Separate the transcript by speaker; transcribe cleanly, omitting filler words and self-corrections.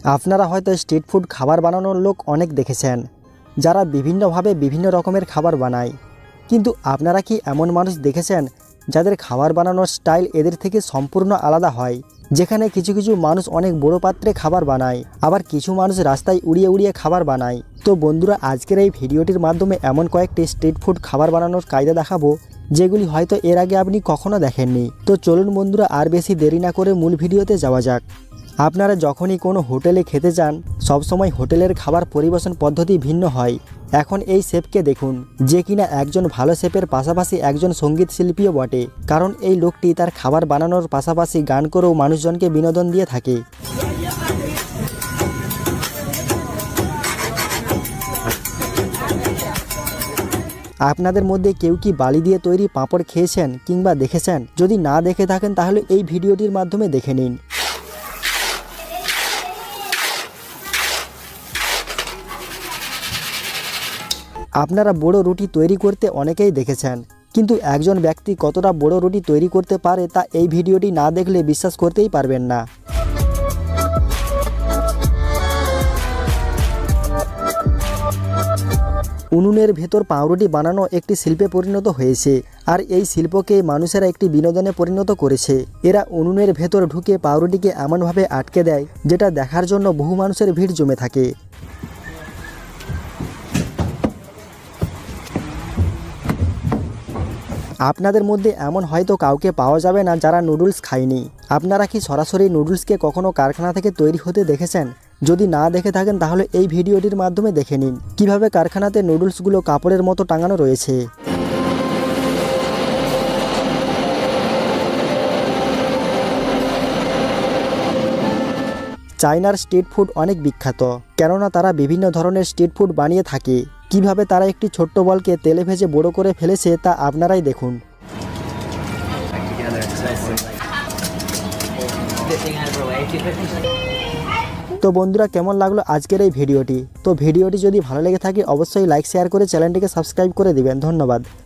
Speaker 1: আপনারা হয়তো street food খাবার বানানোর লোক অনেক দেখেছেন, যারা বিভিন্নভাবে বিভিন্ন রকমের খাবার বানায়। কিন্তু আপনারা কি এমন মানুষ দেখেছেন যাদের খাবার বানানোর স্টাইল এদের থেকে সম্পূর্ণ আলাদা হয়? যেখানে কিছু কিছু মানুষ অনেক বড় পাত্রে খাবার বানায়, আবার কিছু মানুষ রাস্তায় উড়িয়ে উড়িয়ে খাবার বানায়। তো বন্ধুরা, আজকের এই ভিডিওটির মাধ্যমে এমন কয়েকটি স্ট্রিট ফুড খাবার বানানোর কায়দা দেখাবো যেগুলি হয়তো এর আগে আপনি কখনো দেখেননি। তো চলুন বন্ধুরা, আর বেশি দেরি না করে মূল ভিডিওতে যাওয়া যাক। আপনারা যখনই কোনো হোটেলে খেতে যান, সবসময় হোটেলের খাবার পরিবেশন পদ্ধতি ভিন্ন হয়। এখন এই শেফকে দেখুন, যে কিনা একজন ভালো শেফের পাশাপাশি একজন সঙ্গীত শিল্পীও বটে, কারণ এই লোকটি তার খাবার বানানোর পাশাপাশি গান করেও মানুষজনকে বিনোদন দিয়ে থাকে। আপনাদের মধ্যে কেউ কি বালি দিয়ে তৈরি পাঁপড় খেয়েছেন কিংবা দেখেছেন? যদি না দেখে থাকেন তাহলে এই ভিডিওটির মাধ্যমে দেখে নিন। আপনারা বড় রুটি তৈরি করতে অনেকেই দেখেছেন, কিন্তু একজন ব্যক্তি কতটা বড় রুটি তৈরি করতে পারে তা এই ভিডিওটি না দেখলে বিশ্বাস করতেই পারবেন না। উনুনের ভেতর পাউরুটি বানানো একটি শিল্পে পরিণত হয়েছে, আর এই শিল্পকে মানুষেরা একটি বিনোদনে পরিণত করেছে। এরা উনুনের ভেতর ঢুকে পাউরুটিকে এমনভাবে আটকে দেয় যেটা দেখার জন্য বহু মানুষের ভিড় জমে থাকে। আপনাদের মধ্যে এমন হয়তো কাউকে পাওয়া যাবে না যারা নুডলস খায়নি। আপনারা কি সরাসরি নুডলসকে কখনো কারখানা থেকে তৈরি হতে দেখেছেন? যদি না দেখে থাকেন তাহলে এই ভিডিওটির মাধ্যমে দেখে নিন কিভাবে কারখানাতে নুডলসগুলো কাপড়ের মতো টাঙানো রয়েছে। চায়নার স্ট্রিট ফুড অনেক বিখ্যাত, কেননা তারা বিভিন্ন ধরনের স্ট্রিট ফুড বানিয়ে থাকে। কিভাবে তারা একটি ছোট্ট বলকে তেলে ভেজে বড় করে ফেলেছে তা আপনারাই দেখুন। তো বন্ধুরা, কেমন লাগলো আজকের এই ভিডিওটি? তো ভিডিওটি যদি ভালো লেগে থাকে অবশ্যই লাইক শেয়ার করে চ্যানেলটিকে সাবস্ক্রাইব করে দিবেন। ধন্যবাদ।